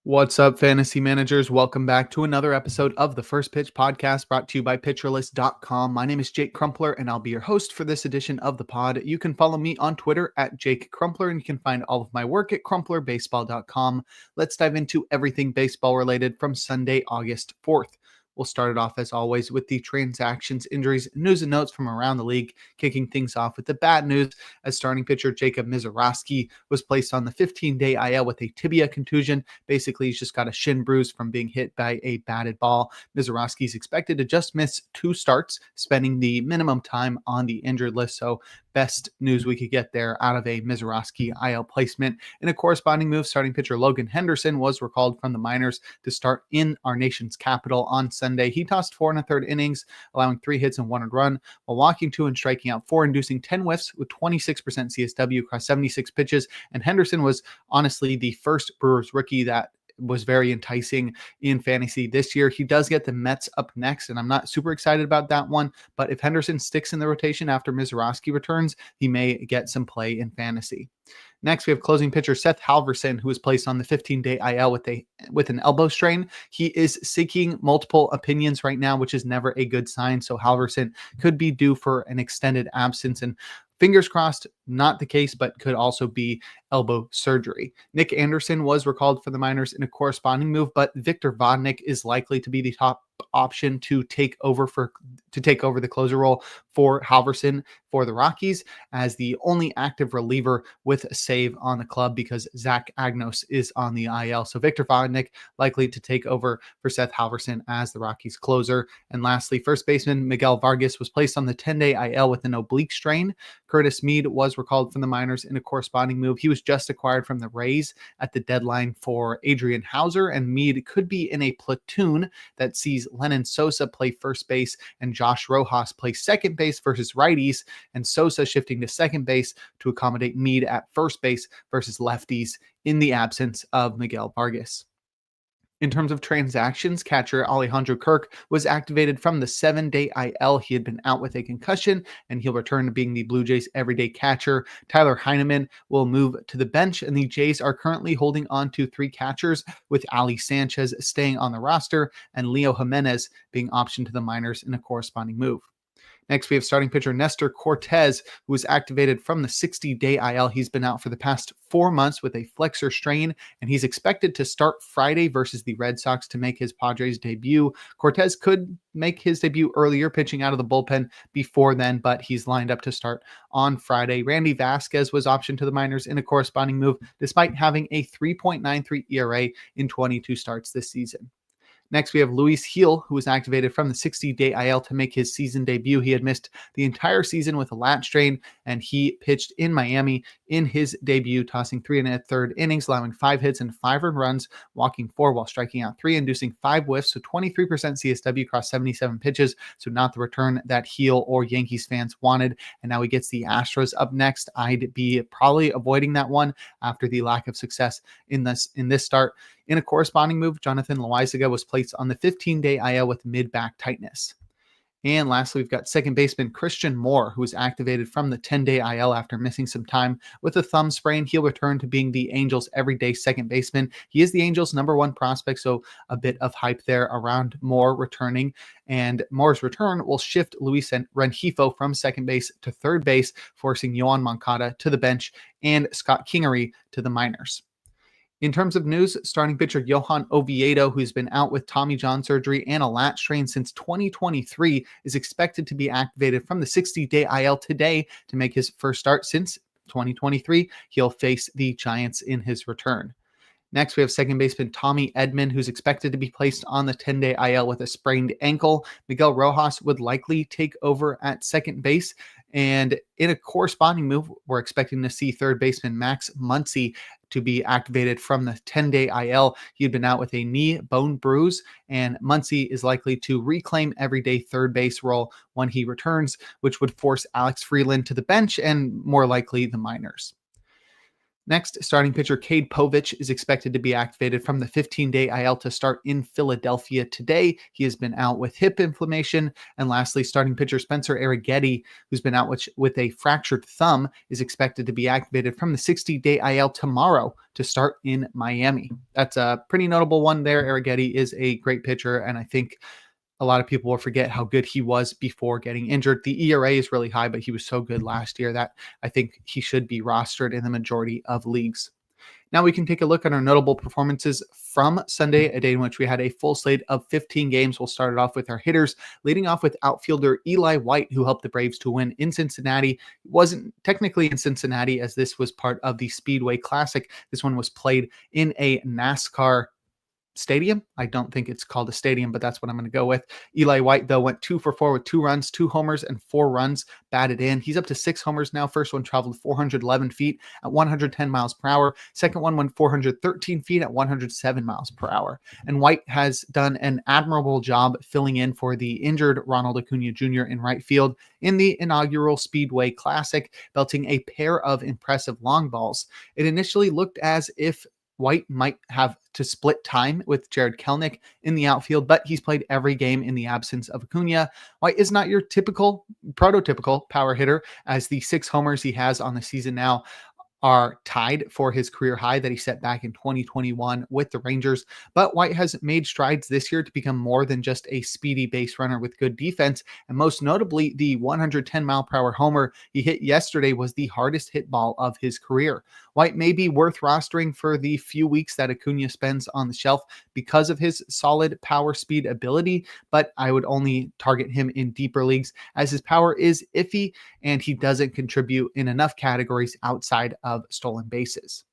What's up, fantasy managers? Welcome back to another episode of the First Pitch Podcast brought to you by PitcherList.com. My name is Jake Crumpler, and I'll be your host for this edition of the pod. You can follow me on Twitter at Jake Crumpler, and you can find all of my work at CrumplerBaseball.com. Let's dive into everything baseball related from Sunday, August 4th. We'll start it off, as always, with the transactions, injuries, news, and notes from around the league, kicking things off with the bad news as starting pitcher Jacob Misiorowski was placed on the 15-day IL with a tibia contusion. Basically, he's just got a shin bruise from being hit by a batted ball. Misiorowski is expected to just miss 2 starts, spending the minimum time on the injured list. So best news we could get there out of a Misiorowski IL placement. In a corresponding move, starting pitcher Logan Henderson was recalled from the minors to start in our nation's capital on Sunday. He tossed 4 1/3 innings, allowing 3 hits and 1 run, while walking 2 and striking out 4, inducing 10 whiffs with 26% CSW across 76 pitches. And Henderson was honestly the first Brewers rookie that was very enticing in fantasy this year. He does get the Mets up next, and I'm not super excited about that one. But if Henderson sticks in the rotation after Misiorowski returns, he may get some play in fantasy. Next, we have closing pitcher Seth Halverson, who was placed on the 15-day IL with an elbow strain. He is seeking multiple opinions right now, which is never a good sign. So Halverson could be due for an extended absence, and fingers crossed, not the case, but could also be elbow surgery. Nick Anderson was recalled for the minors in a corresponding move, but Victor Vodnik is likely to be the top option to take over the closer role for Halverson for the Rockies, as the only active reliever with a save on the club, because Zach Agnos is on the IL. So Victor Vodnik likely to take over for Seth Halverson as the Rockies closer. And lastly, first baseman Miguel Vargas was placed on the 10-day IL with an oblique strain. Curtis Mead was recalled from the minors in a corresponding move. He was just acquired from the Rays at the deadline for Adrian Hauser, and Mead could be in a platoon that sees Lennon Sosa play first base and Josh Rojas play second base versus righties, and Sosa shifting to second base to accommodate Mead at first base versus lefties in the absence of Miguel Vargas. In terms of transactions, catcher Alejandro Kirk was activated from the 7-day IL. He had been out with a concussion, and he'll return to being the Blue Jays' everyday catcher. Tyler Heineman will move to the bench, and the Jays are currently holding on to 3 catchers, with Ali Sanchez staying on the roster and Leo Jimenez being optioned to the minors in a corresponding move. Next, we have starting pitcher Nestor Cortez, who was activated from the 60-day IL. He's been out for the past 4 months with a flexor strain, and he's expected to start Friday versus the Red Sox to make his Padres debut. Cortez could make his debut earlier, pitching out of the bullpen before then, but he's lined up to start on Friday. Randy Vasquez was optioned to the minors in a corresponding move, despite having a 3.93 ERA in 22 starts this season. Next, we have Luis Gil, who was activated from the 60-day IL to make his season debut. He had missed the entire season with a lat strain, and he pitched in Miami in his debut, tossing 3 1/3 innings, allowing 5 hits and 5 earned runs, walking 4 while striking out 3, inducing 5 whiffs, so 23% CSW across 77 pitches, so not the return that Gil or Yankees fans wanted. And now he gets the Astros up next. I'd be probably avoiding that one after the lack of success in this start. In a corresponding move, Jonathan Loaizaga was placed on the 15-day IL with mid-back tightness. And lastly, we've got second baseman Christian Moore, who was activated from the 10-day IL after missing some time with a thumb sprain. He'll return to being the Angels' everyday second baseman. He is the Angels' #1 prospect, so a bit of hype there around Moore returning. And Moore's return will shift Luis Rengifo from second base to third base, forcing Yoan Moncada to the bench and Scott Kingery to the minors. In terms of news, starting pitcher Johan Oviedo, who's been out with Tommy John surgery and a lat strain since 2023, is expected to be activated from the 60-day IL today to make his first start since 2023. He'll face the Giants in his return. Next, we have second baseman Tommy Edman, who's expected to be placed on the 10-day IL with a sprained ankle. Miguel Rojas would likely take over at second base. And in a corresponding move, we're expecting to see third baseman Max Muncy to be activated from the 10-day IL. He had been out with a knee bone bruise, and Muncy is likely to reclaim everyday third base role when he returns, which would force Alex Freeland to the bench and more likely the minors. Next, starting pitcher Cade Povich is expected to be activated from the 15-day IL to start in Philadelphia today. He has been out with hip inflammation. And lastly, starting pitcher Spencer Arrighetti, who's been out with a fractured thumb, is expected to be activated from the 60-day IL tomorrow to start in Miami. That's a pretty notable one there. Arrighetti is a great pitcher, and I think a lot of people will forget how good he was before getting injured. The ERA is really high, but he was so good last year that I think he should be rostered in the majority of leagues. Now we can take a look at our notable performances from Sunday, a day in which we had a full slate of 15 games. We'll start it off with our hitters, leading off with outfielder Eli White, who helped the Braves to win in Cincinnati. It wasn't technically in Cincinnati, as this was part of the Speedway Classic. This one was played in a NASCAR stadium. I don't think it's called a stadium, but that's what I'm going to go with. Eli White, though, went 2 for 4 with 2 runs, 2 homers, and 4 runs batted in. He's up to 6 homers now. First one traveled 411 feet at 110 miles per hour. Second one went 413 feet at 107 miles per hour. And White has done an admirable job filling in for the injured Ronald Acuna Jr. in right field in the inaugural Speedway Classic, belting a pair of impressive long balls. It initially looked as if White might have to split time with Jared Kelenic in the outfield, but he's played every game in the absence of Acuna. White is not your prototypical power hitter, as the 6 homers he has on the season now are tied for his career high that he set back in 2021 with the Rangers. But White has made strides this year to become more than just a speedy base runner with good defense. And most notably, the 110 mile per hour homer he hit yesterday was the hardest hit ball of his career. White may be worth rostering for the few weeks that Acuna spends on the shelf because of his solid power speed ability, but I would only target him in deeper leagues, as his power is iffy and he doesn't contribute in enough categories outside of stolen bases.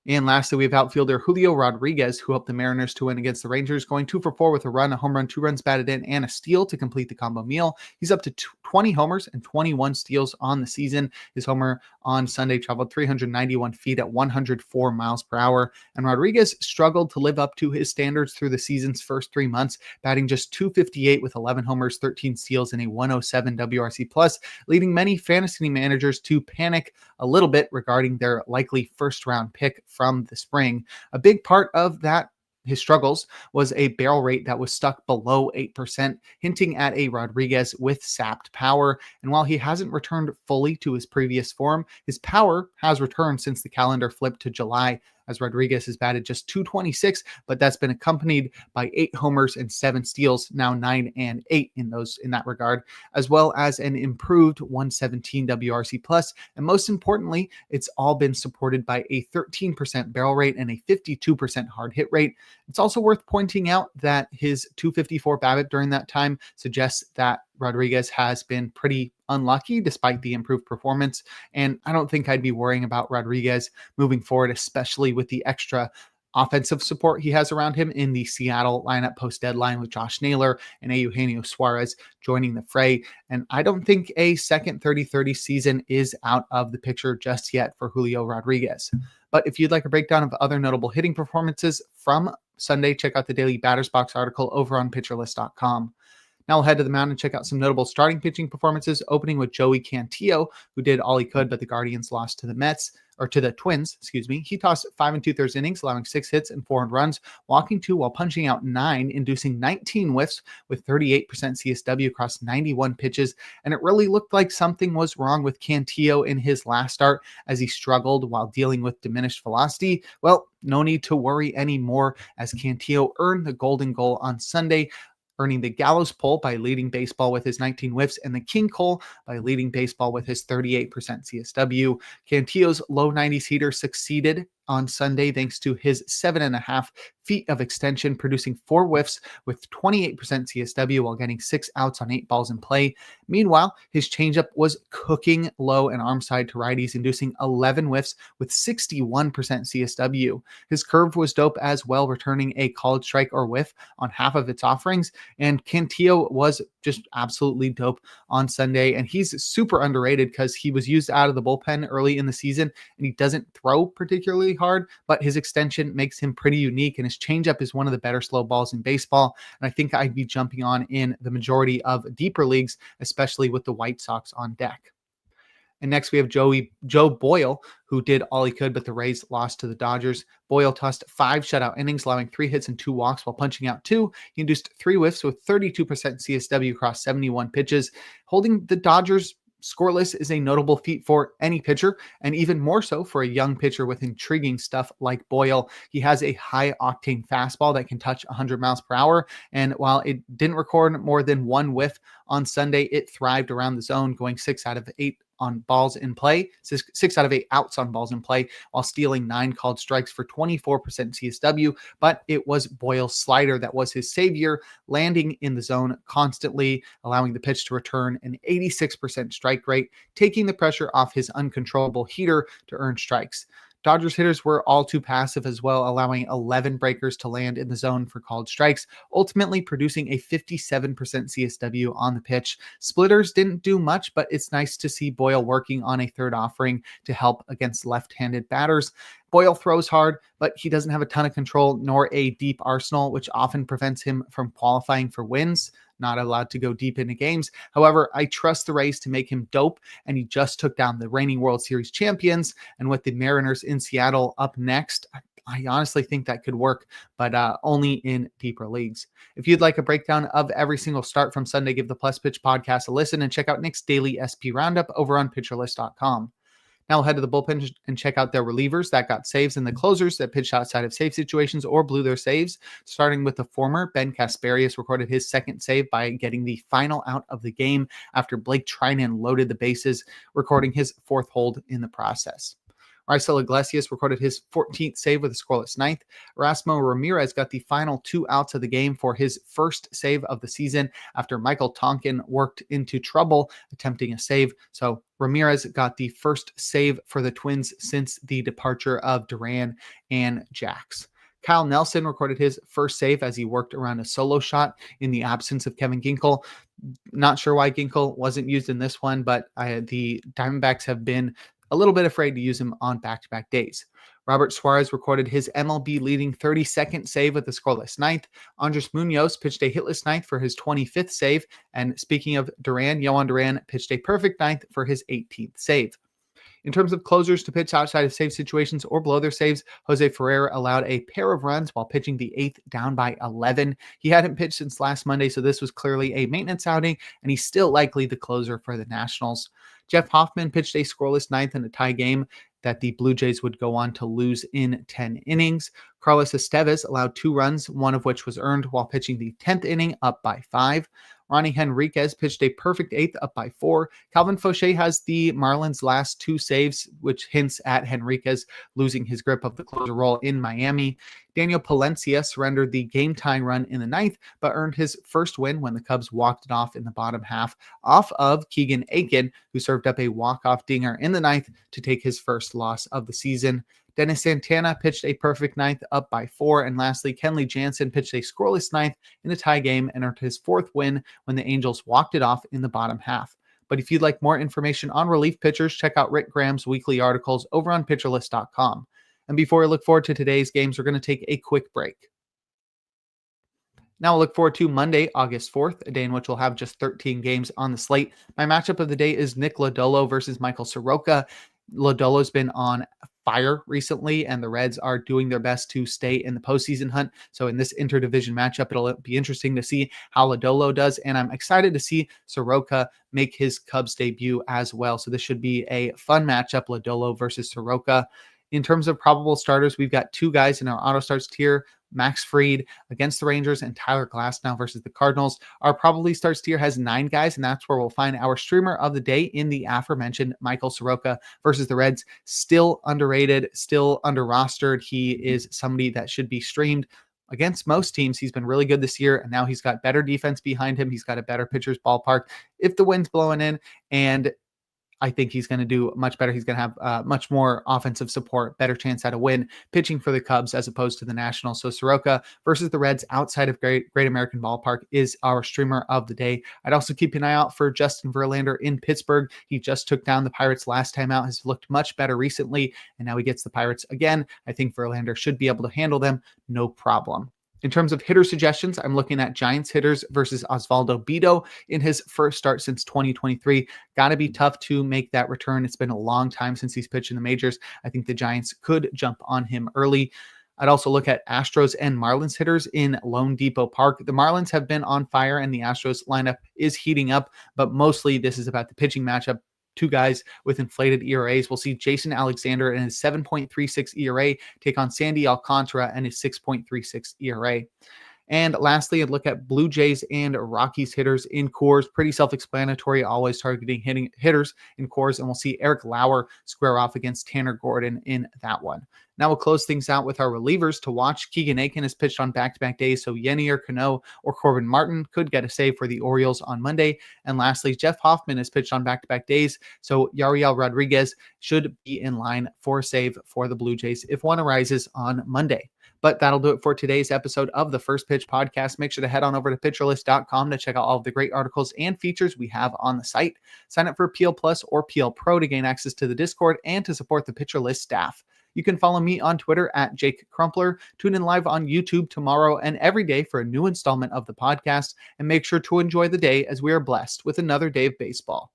And lastly, we have outfielder Julio Rodriguez, who helped the Mariners to win against the Rangers, going 2 for 4 with a run, a home run, 2 runs batted in, and a steal to complete the combo meal. He's up to 20 homers and 21 steals on the season. His homer on Sunday traveled 391 feet at 104 miles per hour. And Rodriguez struggled to live up to his standards through the season's first 3 months, batting just .258 with 11 homers, 13 steals, and a 107 WRC+, leading many fantasy managers to panic a little bit regarding their likely first-round pick from the spring. A big part of that, his struggles, was a barrel rate that was stuck below 8%, hinting at a Rodriguez with sapped power. And while he hasn't returned fully to his previous form, his power has returned since the calendar flipped to July, as Rodriguez has batted just .226, but that's been accompanied by 8 homers and 7 steals, now 9 and 8 in that regard, as well as an improved 117 WRC+. And most importantly, it's all been supported by a 13% barrel rate and a 52% hard hit rate. It's also worth pointing out that his .254 BABIP during that time suggests that Rodriguez has been pretty unlucky despite the improved performance. And I don't think I'd be worrying about Rodriguez moving forward, especially with the extra offensive support he has around him in the Seattle lineup post-deadline with Josh Naylor and Eugenio Suarez joining the fray. And I don't think a second 30-30 season is out of the picture just yet for Julio Rodriguez. But if you'd like a breakdown of other notable hitting performances from Sunday, check out the Daily Batters Box article over on PitcherList.com. Now we'll head to the mound and check out some notable starting pitching performances, opening with Joey Cantillo, who did all he could, but the Guardians lost to the Twins. He tossed 5 2/3 innings, allowing 6 hits and 4 runs, walking 2 while punching out 9, inducing 19 whiffs with 38% CSW across 91 pitches. And it really looked like something was wrong with Cantillo in his last start, as he struggled while dealing with diminished velocity. Well, no need to worry anymore, as Cantillo earned the golden goal on Sunday, earning the Gallows pole by leading baseball with his 19 whiffs and the King Cole by leading baseball with his 38% CSW. Cantillo's low 90s heater succeeded on Sunday thanks to his 7.5 feet of extension, producing 4 whiffs with 28% CSW while getting 6 outs on 8 balls in play. Meanwhile, his changeup was cooking low and arm side to righties, inducing 11 whiffs with 61% CSW. His curve was dope as well, returning a called strike or whiff on half of its offerings. And Cantillo was just absolutely dope on Sunday. And he's super underrated because he was used out of the bullpen early in the season, and he doesn't throw particularly hard, but his extension makes him pretty unique, and his changeup is one of the better slow balls in baseball. And I think I'd be jumping on in the majority of deeper leagues, especially with the White Sox on deck. And next we have Joe Boyle, who did all he could, but the Rays lost to the Dodgers. Boyle tossed 5 shutout innings, allowing 3 hits and 2 walks while punching out 2. He induced 3 whiffs with 32% CSW across 71 pitches. Holding the Dodgers scoreless is a notable feat for any pitcher, and even more so for a young pitcher with intriguing stuff like Boyle. He has a high-octane fastball that can touch 100 miles per hour, and while it didn't record more than 1 whiff on Sunday, it thrived around the zone, going 6 out of 8 on balls in play, 6 out of 8 outs on balls in play, while stealing 9 called strikes for 24% CSW. But it was Boyle's slider that was his savior, landing in the zone constantly, allowing the pitch to return an 86% strike rate, taking the pressure off his uncontrollable heater to earn strikes. Dodgers hitters were all too passive as well, allowing 11 breakers to land in the zone for called strikes, ultimately producing a 57% CSW on the pitch. Splitters didn't do much, but it's nice to see Boyle working on a third offering to help against left-handed batters. Boyle throws hard, but he doesn't have a ton of control nor a deep arsenal, which often prevents him from qualifying for wins. Not allowed to go deep into games. However, I trust the Rays to make him dope, and he just took down the reigning World Series champions. And with the Mariners in Seattle up next, I honestly think that could work, but only in deeper leagues. If you'd like a breakdown of every single start from Sunday, give the Plus Pitch podcast a listen and check out Nick's daily SP roundup over on pitcherlist.com. Now we'll head to the bullpen and check out their relievers that got saves and the closers that pitched outside of save situations or blew their saves. Starting with the former, Ben Kasparius recorded his second save by getting the final out of the game after Blake Trinan loaded the bases, recording his 4th hold in the process. Raisel Iglesias recorded his 14th save with a scoreless 9th. Erasmo Ramirez got the final 2 outs of the game for his first save of the season after Michael Tonkin worked into trouble attempting a save. So Ramirez got the first save for the Twins since the departure of Duran and Jax. Kyle Nelson recorded his first save as he worked around a solo shot in the absence of Kevin Ginkel. Not sure why Ginkel wasn't used in this one, but the Diamondbacks have been a little bit afraid to use him on back-to-back days. Robert Suarez recorded his MLB leading 32nd save with a scoreless 9th. Andres Munoz pitched a hitless 9th for his 25th save. And speaking of Duran, Yohan Duran pitched a perfect 9th for his 18th save. In terms of closers to pitch outside of save situations or blow their saves, Jose Ferrer allowed a pair of runs while pitching the 8th down by 11. He hadn't pitched since last Monday, so this was clearly a maintenance outing, and he's still likely the closer for the Nationals. Jeff Hoffman pitched a scoreless 9th in a tie game that the Blue Jays would go on to lose in 10 innings. Carlos Estevez allowed 2 runs, one of which was earned while pitching the 10th inning up by 5. Ronnie Henriquez pitched a perfect 8th up by 4. Calvin Fauché has the Marlins' last 2 saves, which hints at Henriquez losing his grip of the closer role in Miami. Daniel Palencia surrendered the game-tying run in the 9th, but earned his first win when the Cubs walked it off in the bottom half off of Keegan Aiken, who served up a walk-off dinger in the 9th to take his first loss of the season. Dennis Santana pitched a perfect 9th up by 4. And lastly, Kenley Jansen pitched a scoreless 9th in a tie game and earned his 4th win when the Angels walked it off in the bottom half. But if you'd like more information on relief pitchers, check out Rick Graham's weekly articles over on pitcherlist.com. And before we look forward to today's games, we're going to take a quick break. Now we'll look forward to Monday, August 4th, a day in which we'll have just 13 games on the slate. My matchup of the day is Nick Lodolo versus Michael Soroka. Lodolo's been on fire recently, and the Reds are doing their best to stay in the postseason hunt. So in this interdivision matchup, it'll be interesting to see how Lodolo does, and I'm excited to see Soroka make his Cubs debut as well. So this should be a fun matchup, Lodolo versus Soroka. In terms of probable starters, we've got 2 guys in our auto starts tier, Max Fried against the Rangers and Tyler Glasnow versus the Cardinals. Our probably starts tier has 9 guys, and that's where we'll find our streamer of the day in the aforementioned Michael Soroka versus the Reds. Still underrated, still under rostered. He is somebody that should be streamed against most teams. He's been really good this year, and now he's got better defense behind him. He's got a better pitcher's ballpark if the wind's blowing in, and I think he's going to do much better. He's going to have much more offensive support, better chance at a win, pitching for the Cubs as opposed to the Nationals. So Soroka versus the Reds outside of Great American Ballpark is our streamer of the day. I'd also keep an eye out for Justin Verlander in Pittsburgh. He just took down the Pirates last time out, has looked much better recently, and now he gets the Pirates again. I think Verlander should be able to handle them, no problem. In terms of hitter suggestions, I'm looking at Giants hitters versus Osvaldo Bido in his first start since 2023. Got to be tough to make that return. It's been a long time since he's pitched in the majors. I think the Giants could jump on him early. I'd also look at Astros and Marlins hitters in Lone Depot Park. The Marlins have been on fire and the Astros lineup is heating up, but mostly this is about the pitching matchup. Two guys with inflated ERAs. We'll see Jason Alexander and his 7.36 ERA take on Sandy Alcantara and his 6.36 ERA. And lastly, I'd look at Blue Jays and Rockies hitters in Coors. Pretty self-explanatory, always targeting hitters in Coors. And we'll see Eric Lauer square off against Tanner Gordon in that one. Now we'll close things out with our relievers to watch. Keegan Aiken has pitched on back-to-back days, so Yenier Cano or Corbin Martin could get a save for the Orioles on Monday. And lastly, Jeff Hoffman has pitched on back-to-back days, so Yariel Rodriguez should be in line for a save for the Blue Jays if one arises on Monday. But that'll do it for today's episode of the First Pitch Podcast. Make sure to head on over to pitcherlist.com to check out all of the great articles and features we have on the site. Sign up for PL Plus or PL Pro to gain access to the Discord and to support the Pitcher List staff. You can follow me on Twitter at Jake Crumpler. Tune in live on YouTube tomorrow and every day for a new installment of the podcast. And make sure to enjoy the day as we are blessed with another day of baseball.